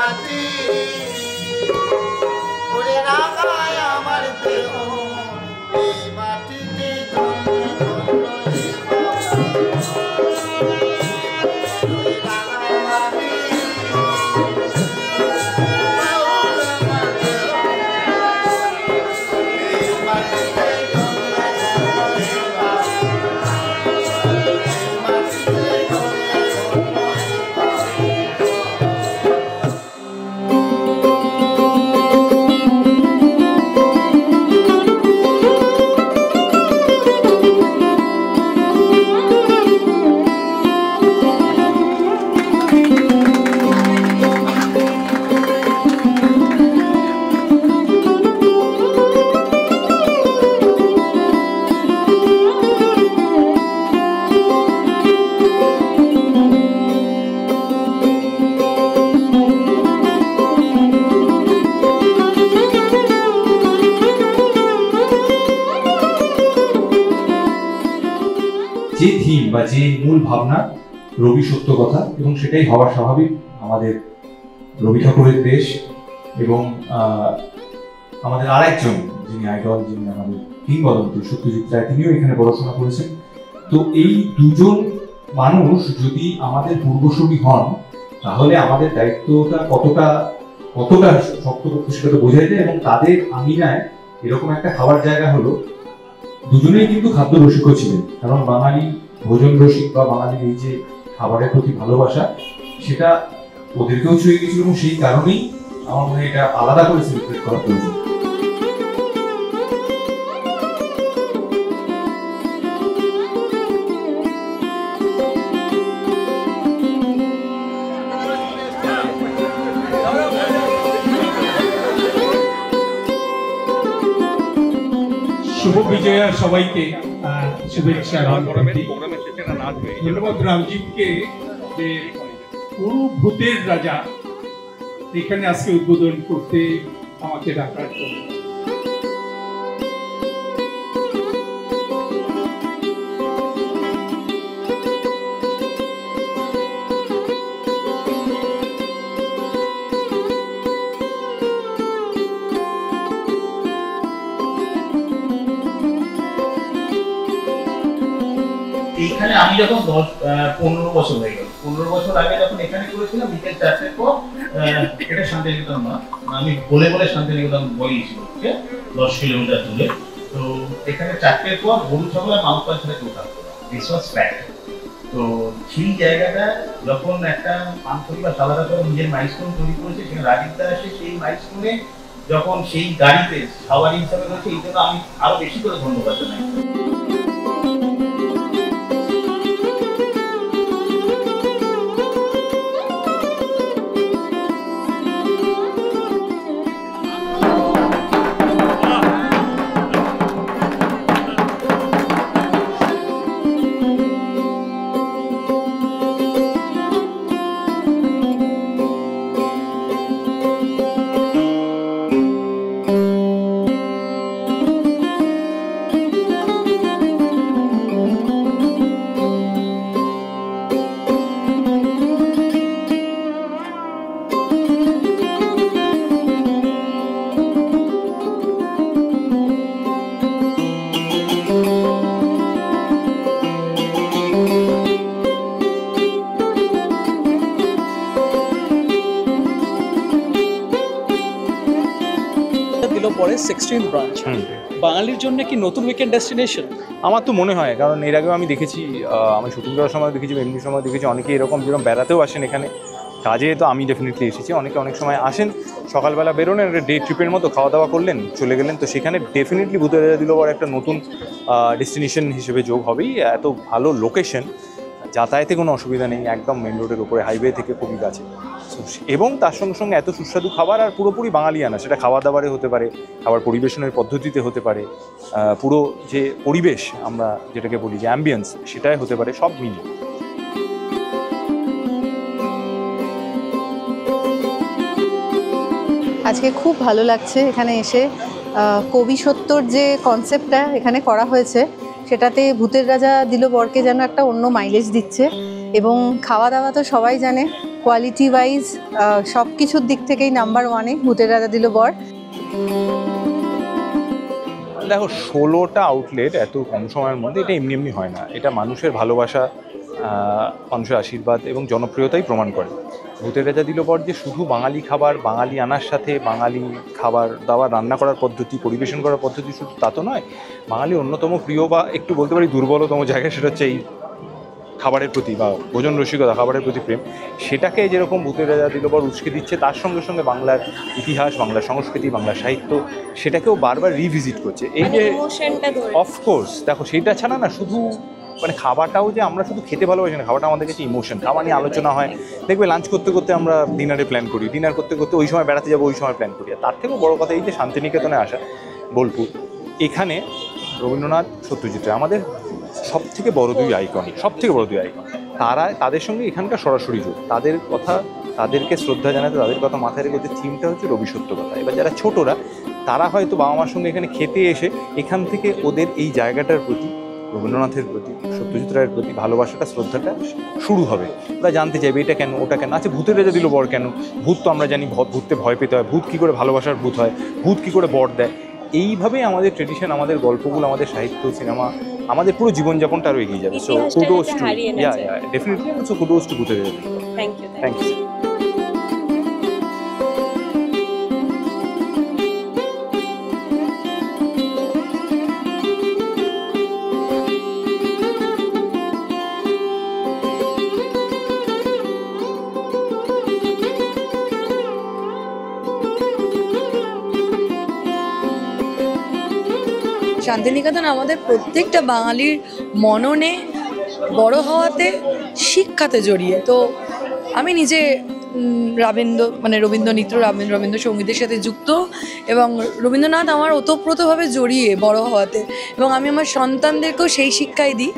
মাটি ওরে রাঙায় আমার দেহ এই মাটিতে যে থিম বা যে মূল ভাবনা রবি সত্য কথা এবং সেটাই হওয়া স্বাভাবিক। আমাদের রবি ঠাকুরের দেশ এবং আমাদের আরেকজন যিনি আইডল, যিনি আমাদের কিংবদন্তি সত্যজিৎ রায়, তিনিও এখানে পড়াশোনা করেছেন। তো এই দুজন মানুষ যদি আমাদের পূর্বসূরি হন তাহলে আমাদের দায়িত্বটা কতটা শক্ত করতে সেটা তো বোঝাই যায়। এবং তাদের আঙিনায় এরকম একটা খাবার জায়গা হলো, দুজনেই কিন্তু খাদ্য রসিক ছিলেন, কারণ বাঙালি ভোজন রসিক বা বাঙালির এই যে খাবারের প্রতি ভালোবাসা সেটা ওদেরকেও ছুঁয়ে গেছিল এবং সেই কারণেই আমার মনে হয় এটা আলাদা করে সেলিব্রেট করা প্রয়োজন। শুভ বিজয়া সবাইকে শুভেচ্ছা। ধন্যবাদ রামজিৎকে যে পুরো ভূতের রাজা এখানে আজকে উদ্বোধন করতে আমাকে ডাকার জন্য। এইখানে আমি যখন 15 বছর হয়ে গেল, 15 বছর আগে যখন এখানে করেছিলাম বিকেল 4টার পর, এটা শান্তিনিকেতন না, আমি বলে শান্তিনিকেতন বলেইছিল 10 কিলোমিটার দূরে। তো এখানে 4টার পর গরু ছাগল আর মাংস ছেড়ে কেউ থাকতো না, দিস ওয়াজ ফ্যাক্ট। তো সেই জায়গাটা যখন একটা পানখড়ি বা সালাদা করে নিজের মাইলস্টোন তৈরি করেছে, সেখানে রাজীব দা এসে সেই মাইলস্টোনে যখন সেই গাড়িতে সাওয়ারি হিসাবে রয়েছে, এই জন্য আমি আরো বেশি করে ধন্যবাদ জানাই। পরে 16th ব্রাঞ্চ বাঙালির জন্য কি নতুন উইকেন্ড ডেস্টিনেশন? আমার তো মনে হয়, কারণ এর আগেও আমি দেখেছি, আমি শুটিং করার সময় দেখেছি, এমনির সময় দেখেছি, অনেকে এরকম যেরকম বেড়াতেও আসেন এখানে, কাজে তো আমি ডেফিনেটলি এসেছি, অনেকে অনেক সময় আসেন সকালবেলা বেরোলেন, একটা ডে ট্রিপের মতো খাওয়া দাওয়া করলেন চলে গেলেন। তো সেখানে ডেফিনেটলি ভূতের রাজা দিলবর একটা নতুন ডেস্টিনেশন হিসেবে যোগ হবেই। এত ভালো লোকেশন, যাতায়াতে কোনো অসুবিধা নেই, একদম মেন রোডের উপরে, হাইওয়ে থেকে খুবই কাছে, এবং তার সঙ্গে সঙ্গে এত সুস্বাদু খাবার, আর পুরোপুরি বাঙালিয়ানা, সেটা খাওয়া দাওয়ারে হতে পারে, খাবার পরিবেশনের পদ্ধতিতে হতে পারে, পুরো যে পরিবেশ আমরা যেটাকে বলি যে অ্যাম্বিয়েন্স, সেটাই হতে পারে, সব মিলিয়ে। আজকে খুব ভালো লাগছে এখানে এসে। কবি সত্যর যে কনসেপ্টটা এখানে করা হয়েছে সেটাতে ভূতের রাজা দিলবরকে যেন একটা অন্য মাইলেজ দিচ্ছে। এবং খাওয়া দাওয়া তো সবাই জানে, কোয়ালিটি ওয়াইজ সব কিছুর দিক থেকেই নাম্বার 1-এ ভূতের রাজা দিল বর। দেখো 16টা আউটলেট এত কম সময়ের মধ্যে এটা এমনি এমনি হয় না, এটা মানুষের ভালোবাসা, মানুষের আশীর্বাদ এবং জনপ্রিয়তাই প্রমাণ করে। ভূতের রাজা দিল বর যে শুধু বাঙালি খাবার, বাঙালি আনার সাথে বাঙালি খাবার দাবার রান্না করার পদ্ধতি, পরিবেশন করার পদ্ধতি শুধু তা তো নয়, বাঙালি অন্যতম প্রিয় বা একটু বলতে পারি দুর্বলতম জায়গা সেটা হচ্ছে এই খাবারের প্রতি বা ভোজন রসিকতা, খাবারের প্রতি প্রেম। সেটাকে যেরকম ভূতের রাজা দিল বর উস্কে দিচ্ছে, তার সঙ্গে সঙ্গে বাংলার ইতিহাস, বাংলার সংস্কৃতি, বাংলার সাহিত্য সেটাকেও বারবার রিভিজিট করছে। এই যে অফকোর্স দেখো সেইটা ছাড়া না শুধু মানে খাবারটাও যে আমরা শুধু খেতে ভালোবাসি না, খাবারটা আমাদের কাছে ইমোশন। খাবার নিয়ে আলোচনা হয়, দেখবে লাঞ্চ করতে করতে আমরা ডিনারে প্ল্যান করি, ডিনার করতে করতে ওই সময় বেড়াতে যাবো ওই সময় প্ল্যান করি। আর তার থেকেও বড় কথা এই যে শান্তিনিকেতনে আসা, বোলপুর, এখানে রবীন্দ্রনাথ, সত্যজিৎ রায় আমাদের সব থেকে বড় দুই আইকন, সব থেকে বড় দুই আইকন। তাদের সঙ্গে এখানকার সরাসরি যোগ, তাদের কথা, তাদেরকে শ্রদ্ধা জানাতে, তাদের কথা মাথায় রেখে থিমটা হচ্ছে রবি সত্য কথা। এবার যারা ছোটরা তারা হয়তো বাবা মার সঙ্গে এখানে খেতে এসে এখান থেকে ওদের এই জায়গাটার প্রতি, রবীন্দ্রনাথের প্রতি, সত্যজিৎ রায়ের প্রতি ভালোবাসাটা, শ্রদ্ধাটা শুরু হবে। ওরা জানতে চাইবে এটা কেন, ওটা কেন, আচ্ছা ভূতের রাজা দিল বর কেন, ভূত তো আমরা জানি ভূতকে ভয় পেতে হয়, ভূত কী করে ভালোবাসার ভূত হয়, ভূত কী করে বর দেয়। এইভাবেই আমাদের ট্রেডিশন, আমাদের গল্পগুলো, আমাদের সাহিত্য, সিনেমা, আমাদের পুরো জীবনযাপনটা আরও এগিয়ে যাবে। So kudos two, definitely so kudos two ভূতের রাজা। Thank you. শান্তিনিকেতন আমাদের প্রত্যেকটা বাঙালির মননে বড় হওয়াতে, শিক্ষাতে জড়িয়ে। তো আমি নিজে রবীন্দ্র সঙ্গীতের সাথে যুক্ত, এবং রবীন্দ্রনাথ আমার ওতপ্রোতভাবে জড়িয়ে বড় হওয়াতে, এবং আমি আমার সন্তানদেরকেও সেই শিক্ষাই দিই।